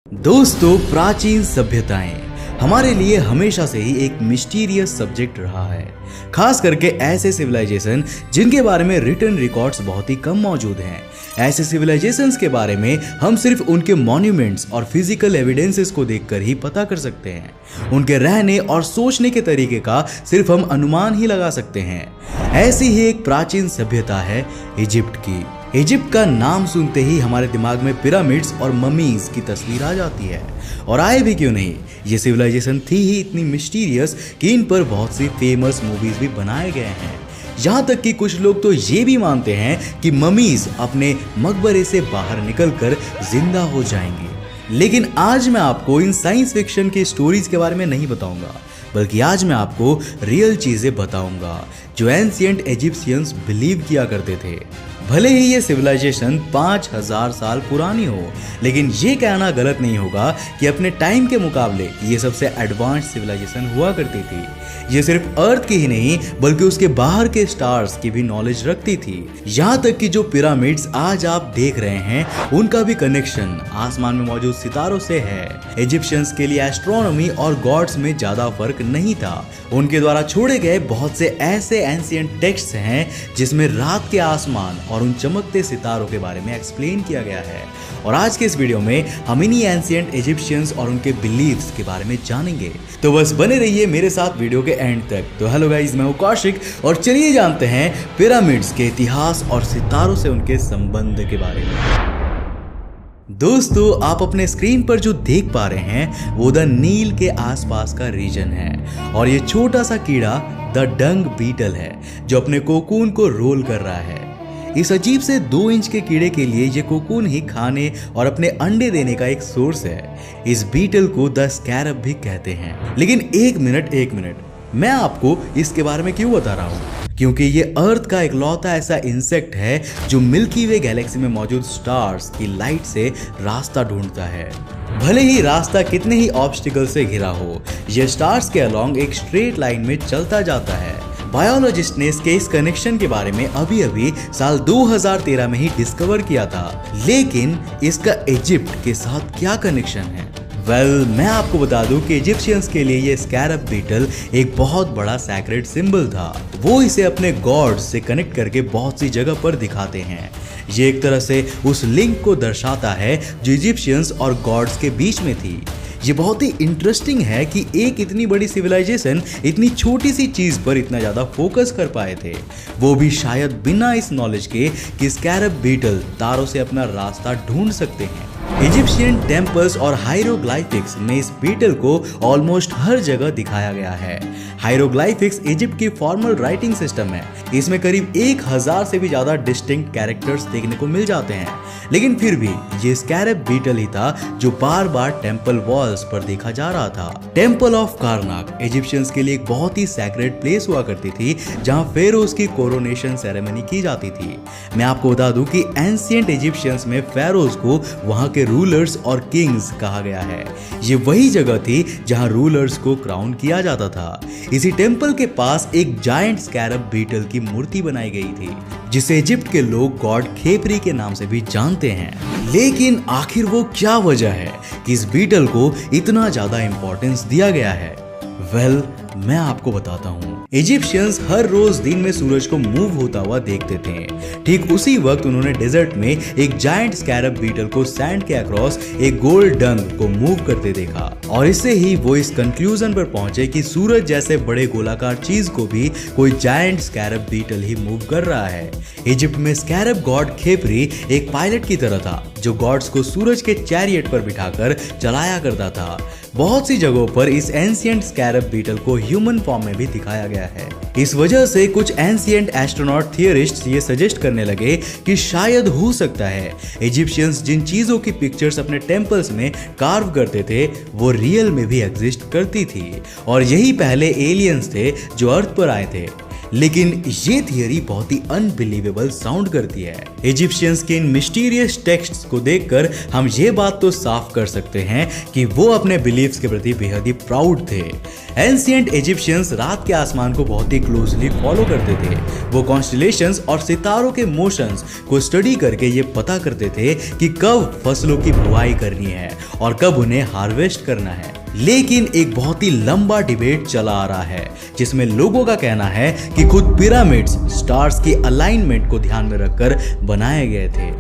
दोस्तों, प्राचीन सभ्यताएं हमारे लिए हमेशा से ही एक मिस्टीरियस सब्जेक्ट रहा है। खास करके ऐसे सिविलाइजेशन जिनके बारे में रिटन रिकॉर्ड्स बहुत ही कम मौजूद हैं। ऐसे सिविलाइजेशंस के बारे में हम सिर्फ उनके मॉन्यूमेंट्स और फिजिकल एविडेंसेस को देखकर ही पता कर सकते हैं। उनके रहने और सोचने के तरीके का सिर्फ हम अनुमान ही लगा सकते हैं। ऐसी ही एक प्राचीन सभ्यता है इजिप्ट की। इजिप्ट का नाम सुनते ही हमारे दिमाग में पिरामिड्स और ममीज की तस्वीर आ जाती है, और आए भी क्यों नहीं। ये सिविलाइजेशन थी ही इतनी मिस्टीरियस कि इन पर बहुत सी फेमस मूवीज भी बनाए गए हैं। यहाँ तक कि कुछ लोग तो ये भी मानते हैं कि ममीज अपने मकबरे से बाहर निकलकर जिंदा हो जाएंगी। लेकिन आज मैं आपको इन साइंस फिक्शन की स्टोरीज के बारे में नहीं बताऊंगा, बल्कि आज मैं आपको रियल चीजें बताऊंगा जो एंशिएंट इजिप्शियंस बिलीव किया करते थे। भले ही ये सिविलाइजेशन 5000 साल पुरानी हो, लेकिन ये कहना गलत नहीं होगा कि अपने टाइम के मुकाबले ये सबसे एडवांस सिविलाइजेशन हुआ करती थी। ये सिर्फ अर्थ की ही नहीं बल्कि उसके बाहर के स्टार्स की भी नॉलेज रखती थी। यहाँ तक कि जो पिरामिड्स आज आप देख रहे हैं उनका भी कनेक्शन आसमान में मौजूद सितारों से है। इजिप्शियंस के लिए एस्ट्रोनॉमी और गॉड्स में ज्यादा फर्क नहीं था। उनके द्वारा छोड़े गए बहुत से ऐसे एंशिएंट टेक्स्ट्स हैं जिसमें रात के आसमान और उन चमकते सितारों के बारे में एक्सप्लेन किया गया है। और आज के इस वीडियो में हम इन्हीं एंशिएंट इजिप्शियंस और उनके बिलीव्स के बारे में जानेंगे। तो बस बने रहिए मेरे साथ वीडियो के एंड तक। तो हेलो गाइस, मैं हूं कौशिक और चलिए जानते हैं पिरामिड्स के इतिहास और सितारों से उनके संबंध के बारे में। दोस्तों, आप अपने स्क्रीन पर जो देख पा रहे हैं वो द नील के आसपास का रीजन है, और ये छोटा सा कीड़ा द डंग बीटल है जो अपने कोकून को रोल कर रहा है। इस अजीब से 2 इंच के कीड़े के लिए ये कोकून ही खाने और अपने अंडे देने का एक सोर्स है। इस बीटल को द स्कैरब भी कहते हैं। लेकिन एक मिनट, मैं आपको इसके बारे में क्यों बता रहा हूँ? क्योंकि ये अर्थ का इकलौता ऐसा इंसेक्ट है जो मिल्की वे गैलेक्सी में मौजूद स्टार्स की लाइट से रास्ता ढूंढता है। भले ही रास्ता कितने ही ऑब्स्टिकल से घिरा हो, ये स्टार्स के अलोंग एक स्ट्रेट लाइन में चलता जाता है। बायोलॉजिस्ट ने इसके इस कनेक्शन के बारे में अभी साल 2013 में ही डिस्कवर किया था। लेकिन इसका इजिप्ट के साथ क्या कनेक्शन है? मैं आपको बता दूं कि इजिप्शियंस के लिए ये स्कैरब बीटल एक बहुत बड़ा सैक्रेड सिंबल था। वो इसे अपने गॉड्स से कनेक्ट करके बहुत सी जगह पर दिखाते हैं। ये एक तरह से उस लिंक को दर्शाता है जो इजिप्शियंस और गॉड्स के बीच में थी। ये बहुत ही इंटरेस्टिंग है कि एक इतनी बड़ी सिविलाइजेशन इतनी छोटी सी चीज पर इतना ज्यादा फोकस कर पाए थे, वो भी शायद बिना इस नॉलेज के कि स्कैरब बीटल तारों से अपना रास्ता ढूंढ सकते हैं। इजिप्शियन टेम्पल्स और हायरोग्लाइफिक्स में इस बीटल को ऑलमोस्ट हर जगह दिखाया गया है। हायरोग्लाइफिक्स इजिप्ट की फॉर्मल राइटिंग सिस्टम है। इसमें करीब 1000 से भी ज्यादा डिस्टिंक्ट कैरेक्टर्स देखने को मिल जाते हैं। लेकिन फिर भी ये स्कैरब बीटल ही था जो बार बार टेम्पल वॉल्स पर देखा जा रहा था। टेम्पल ऑफ कार्नाक इजिप्शियंस के लिए एक बहुत ही सैक्रेड प्लेस हुआ करती थी जहां फेरोज की कोरोनेशन सेरेमनी की जाती थी। मैं आपको बता दूं कि एंशिएंट इजिप्शियंस में फेरोज को वहां के रूलर्स और किंग्स कहा गया है। ये वही जगह थी जहां रूलर्स को क्राउन किया जाता था। इसी टेम्पल के पास एक जायंट स्कैरब बीटल की मूर्ति बनाई गई थी जिसे इजिप्ट के लोग गॉड खेपरी के नाम से भी जानते हैं। लेकिन आखिर वो क्या वजह है कि इस बीटल को इतना ज्यादा इंपॉर्टेंस दिया गया है? मैं आपको बताता हूँ। इजिप्शियंस हर रोज दिन में सूरज को मूव होता हुआ देखते थे। ठीक उसी वक्त उन्होंने डेजर्ट में एक जायंट स्कैरब बीटल को सैंड के अक्रॉस एक गोल्ड डंग को मूव करते देखा, और इससे ही वो इस कंक्लूजन पर पहुंचे कि सूरज जैसे बड़े गोलाकार चीज को भी कोई जायंट स्कैरब बीटल ही मूव कर रहा है। इजिप्ट में स्कैरब गॉड खेपरी एक पायलट की तरह था जो गॉड्स को सूरज के चैरियट पर बिठाकर चलाया करता था। बहुत सी जगहों पर इस एंशिएंट स्कैरब बीटल को ह्यूमन फॉर्म में भी दिखाया गया है। इस वजह से कुछ एंशिएंट एस्ट्रोनॉट थियरिस्ट्स ये सजेस्ट करने लगे कि शायद हो सकता है इजिप्शियंस जिन चीजों की पिक्चर्स अपने टेम्पल्स में कार्व करते थे वो रियल में भी एग्जिस्ट करती थी, और यही पहले एलियंस थे जो अर्थ पर आए थे। लेकिन ये थियरी बहुत ही अनबिलीवेबल साउंड करती है। इजिप्शियंस के इन मिस्टीरियस टेक्स्ट्स को देखकर हम ये बात तो साफ कर सकते हैं कि वो अपने बिलीफ्स के प्रति बेहद ही प्राउड थे। एंशिएंट इजिप्शियंस रात के आसमान को बहुत ही क्लोजली फॉलो करते थे। वो कॉन्स्टेलेशंस और सितारों के मोशंस को स्टडी करके ये पता करते थे कि कब फसलों की बुआई करनी है और कब उन्हें हार्वेस्ट करना है। लेकिन एक बहुत ही लंबा डिबेट चला आ रहा है जिसमें लोगों का कहना है कि खुद पिरामिड्स स्टार्स की अलाइनमेंट को ध्यान में रखकर बनाए गए थे।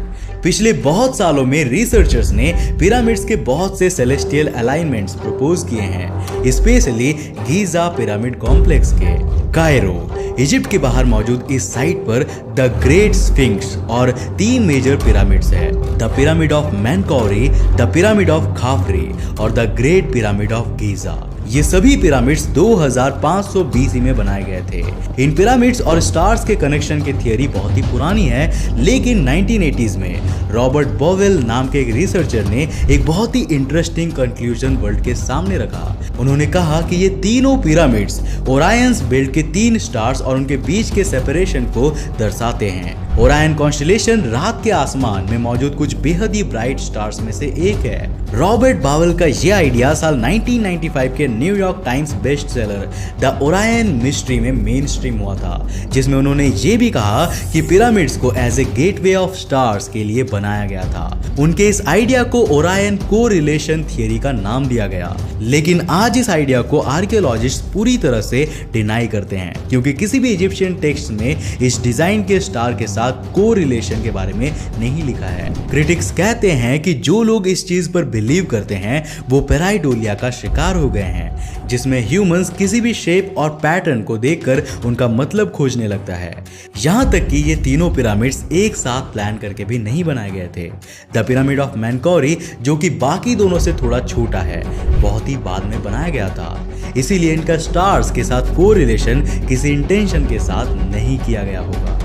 पिछले बहुत सालों में रिसर्चर्स ने पिरामिड्स के बहुत से सेलेस्टियल अलाइनमेंट्स प्रपोज किए हैं, स्पेशली गीजा पिरामिड कॉम्प्लेक्स के। कायरो इजिप्ट के बाहर मौजूद इस साइट पर द ग्रेट स्फिंक्स और 3 मेजर पिरामिड्स है, the pyramid of Menkaure, the pyramid of Khafre और the great pyramid of Giza. ये सभी पिरामिड्स 2500 BC में बनाए गए थे। इन पिरामिड्स और स्टार्स के कनेक्शन की थियरी बहुत ही पुरानी है, लेकिन 1980s में रॉबर्ट बोवेल नाम के एक रिसर्चर ने एक बहुत ही इंटरेस्टिंग कंक्लूजन वर्ल्ड के सामने रखा। उन्होंने कहा कि ये तीनों पिरामिड्स ओरायंस बेल्ट के 3 स्टार्स और उनके बीच के सेपरेशन को दर्शाते हैं। ओरायन कॉन्स्टेलेशन रात के आसमान में मौजूद कुछ बेहद ही ब्राइट स्टार्स में से एक है। रॉबर्ट बावेल का यह आइडिया साल 1995 के New York times best seller the Orion mystery में मेन स्ट्रीम हुआ था, जिसमें उन्होंने ये भी कहा कि पिरामिड्स को as a gateway of stars के लिए बनाया गया था। उनके इस आइडिया को ओरायन कोरिलेशन थियरी का नाम दिया गया, लेकिन आज इस आइडिया को आर्कियोलॉजिस्ट पूरी तरह से डिनाई करते हैं, क्योंकि किसी भी इजिप्शियन टेक्स्ट में इस डिजाइन के स्टार के साथ कोरिलेशन के बारे में नहीं लिखा है। क्रिटिक्स कहते हैं कि जो लोग इस चीज पर बिलीव करते हैं वो पेराइडोलिया का शिकार हो गए हैं, जिसमें ह्यूमंस किसी भी शेप और पैटर्न को देखकर उनका मतलब खोजने लगता है। यहां तक कि ये तीनों पिरामिड्स एक साथ प्लान करके भी नहीं बनाए गए थे। द पिरामिड ऑफ मेनकौरी, जो कि बाकी दोनों से थोड़ा छोटा है, बहुत ही बाद में बनाया गया था, इसीलिए इनका स्टार्स के साथ कोरिलेशन किसी इंटेंशन के साथ नहीं किया गया होगा,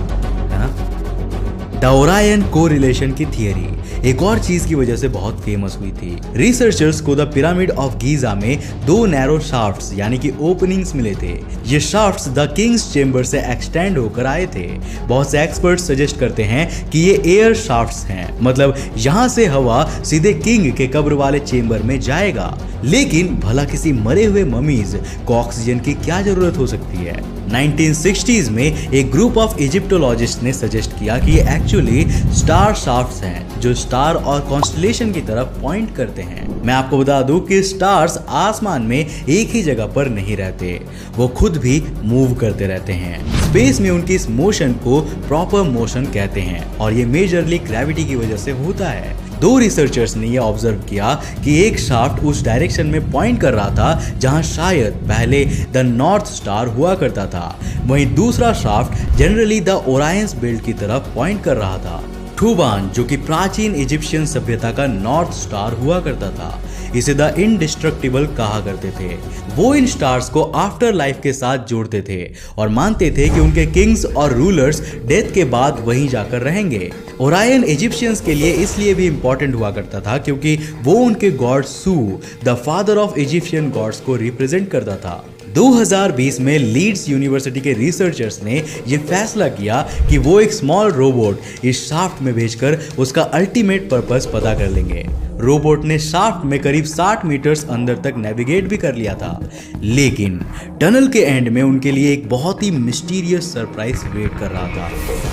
है ना। द ओरायन कोरिलेशन की थियरी एक और चीज की वजह से बहुत फेमस हुई थी। रिसर्चर्स को द पिरामिड ऑफ गीजा में 2 नैरो शाफ्ट्स यानी कि ओपनिंग्स मिले थे। ये शाफ्ट्स द किंग्स चेंबर से एक्सटेंड होकर आए थे। बहुत से एक्सपर्ट्स सजेस्ट करते हैं कि ये एयर शाफ्ट्स हैं, मतलब यहाँ से हवा सीधे किंग के कब्र वाले चेंबर में जाएगा। लेकिन भला किसी मरे हुए ममीज को ऑक्सीजन की क्या जरूरत हो सकती है। 1960s में एक ग्रुप ऑफ इजिप्टोलॉजिस्ट ने सजेस्ट किया कि ये एक्चुअली स्टार शाफ्ट्स हैं जो स्टार और कॉन्स्टेलेशन की तरफ पॉइंट करते हैं। मैं आपको बता दूं कि स्टार्स आसमान में एक ही जगह पर नहीं रहते, वो खुद भी मूव करते रहते हैं। स्पेस में उनकी इस मोशन को प्रॉपर मोशन कहते हैं और ये मेजरली ग्रेविटी की वजह से होता है। 2 रिसर्चर्स ने यह ऑब्जर्व किया कि एक शाफ्ट उस डायरेक्शन में पॉइंट कर रहा था जहां शायद पहले द नॉर्थ स्टार हुआ करता था, वहीं दूसरा शाफ्ट जनरली द ओरायंस बेल्ट की तरफ पॉइंट कर रहा था। ठूबान, जो कि प्राचीन इजिप्शियन सभ्यता का नॉर्थ स्टार हुआ करता था, इसे द इंडिस्ट्रक्टिबल कहा करते थे। वो इन स्टार्स को आफ्टर लाइफ के साथ जोड़ते थे और मानते थे कि उनके किंग्स और रूलर्स डेथ के बाद वहीं जाकर रहेंगे। ओरायन इजिप्शियंस के लिए इसलिए भी इंपॉर्टेंट हुआ करता था क्योंकि वो उनके god Shu, the father of Egyptian gods को रिप्रेजेंट करता था। 2020 में लीड्स यूनिवर्सिटी के रिसर्चर्स ने यह फैसला किया कि वो एक स्मॉल रोबोट इस शाफ्ट में भेजकर उसका अल्टीमेट पर्पस पता कर लेंगे। रोबोट ने शाफ्ट में करीब 60 मीटर्स अंदर तक नेविगेट भी कर लिया था, लेकिन टनल के एंड में उनके लिए एक बहुत ही मिस्टीरियस सरप्राइज वेट कर रहा था।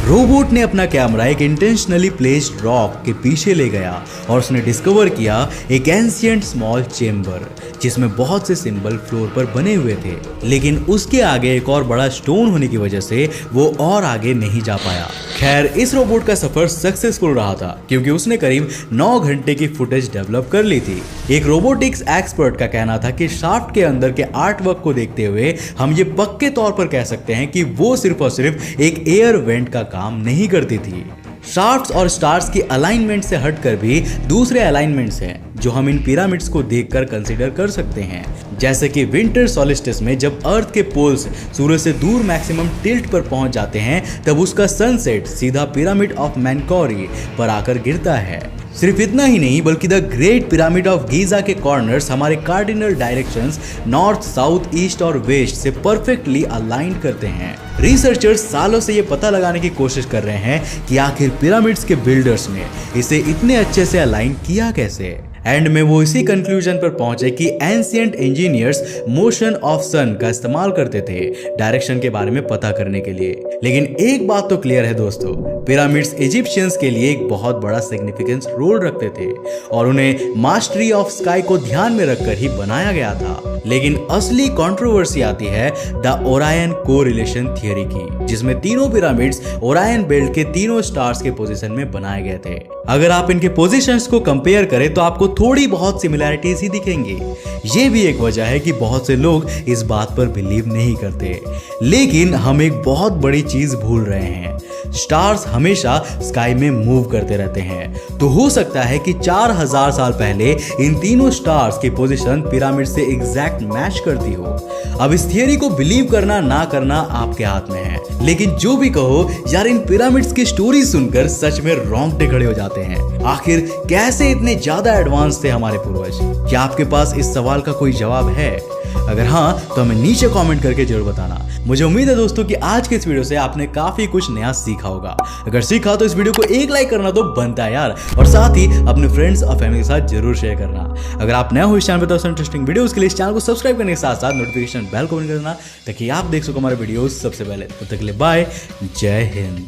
रोबोट ने अपना कैमरा एक इंटेंशनली प्लेस्ड रॉक के पीछे ले गया और उसने डिस्कवर किया एक एंशिएंट स्मॉल चेंबर जिसमें बहुत से सिंबल फ्लोर पर बने हुए थे, लेकिन उसके आगे एक और बड़ा स्टोन होने की वजह से वो और आगे नहीं जा पाया। खैर, इस रोबोट का सफर सक्सेसफुल रहा था क्योंकि उसने करीब 9 घंटे की फुटेज डेवलप कर ली थी। एक रोबोटिक्स एक्सपर्ट का कहना था कि शाफ्ट के अंदर के आर्ट वर्क को देखते हुए हम ये पक्के तौर पर कह सकते हैं कि वो सिर्फ और सिर्फ एक एयर वेंट का काम नहीं करती थी। शाफ्ट्स और स्टार्स की अलाइनमेंट से हटकर भी दूसरे अलाइनमेंट्स हैं जो हम इन पिरामिड्स को देखकर कंसीडर कर सकते हैं, जैसे कि विंटर सॉलिस्टिस में जब अर्थ के पोल्स सूरज से दूर मैक्सिमम टिल्ट पर पहुंच जाते हैं तब उसका सनसेट सीधा पिरामिड ऑफ मेनकौरी पर आकर गिरता है। सिर्फ इतना ही नहीं बल्कि the great pyramid of Giza के कॉर्नर्स हमारे cardinal directions north, south, east और वेस्ट से परफेक्टली अलाइन करते हैं। रिसर्चर्स सालों से ये पता लगाने की कोशिश कर रहे हैं कि आखिर पिरामिड्स के बिल्डर्स ने इसे इतने अच्छे से अलाइन किया कैसे। एंड में वो इसी कंक्लूजन पर पहुंचे कि एंशिएंट इंजीनियर्स मोशन ऑफ सन का इस्तेमाल करते थे डायरेक्शन के बारे में पता करने के लिए। लेकिन एक बात तो क्लियर है दोस्तों, पिरामिड्स इजिप्शियंस के लिए एक बहुत बड़ा सिग्निफिकेंस रोल रखते थे और उन्हें मास्टरी ऑफ स्काई को ध्यान में रखकर ही बनाया गया था। लेकिन असली कंट्रोवर्सी आती है द ओरायन कोरिलेशन थियरी की, जिसमें तीनों पिरामिड्स ओरायन बेल्ट के तीनों स्टार्स के पोजीशन में बनाए गए थे। अगर आप इनके पोजीशंस को कंपेयर करें तो आपको थोड़ी बहुत सिमिलैरिटीज ही दिखेंगी। ये भी एक वजह है कि बहुत से लोग इस बात पर बिलीव नहीं करते। लेकिन हम एक बहुत बड़ी चीज भूल रहे हैं, स्टार्स हमेशा स्काई में मूव करते रहते हैं। तो हो सकता है कि 4000 साल पहले इन तीनों स्टार्स की पोजीशन पिरामिड से एग्जैक्ट मैच करती हो। अब इस थियरी को बिलीव करना ना करना आपके हाथ में है, लेकिन जो भी कहो यार, इन पिरामिड्स की स्टोरी सुनकर सच में रोंगटे खड़े हो जाते हैं। आखिर कैसे इतने ज्यादा एडवांस थे हमारे पूर्वज? क्या आपके पास इस सवाल का कोई जवाब है? अगर हाँ तो हमें नीचे कमेंट करके जरूर बताना। मुझे उम्मीद है दोस्तों कि आज के इस वीडियो से आपने काफी कुछ नया सीखा होगा। अगर सीखा तो इस वीडियो को एक लाइक करना तो बनता है यार, और साथ ही अपने फ्रेंड्स और फैमिली के साथ जरूर शेयर करना। अगर आप नए हो इस चैनल पर तो इंटरेस्टिंग वीडियोस के लिए इस चैनल को सब्सक्राइब करने के साथ साथ नोटिफिकेशन बेल को ऑन करना ताकि आप देख सको हमारे वीडियोस सबसे पहले। तब तक के लिए बाय, जय हिंद।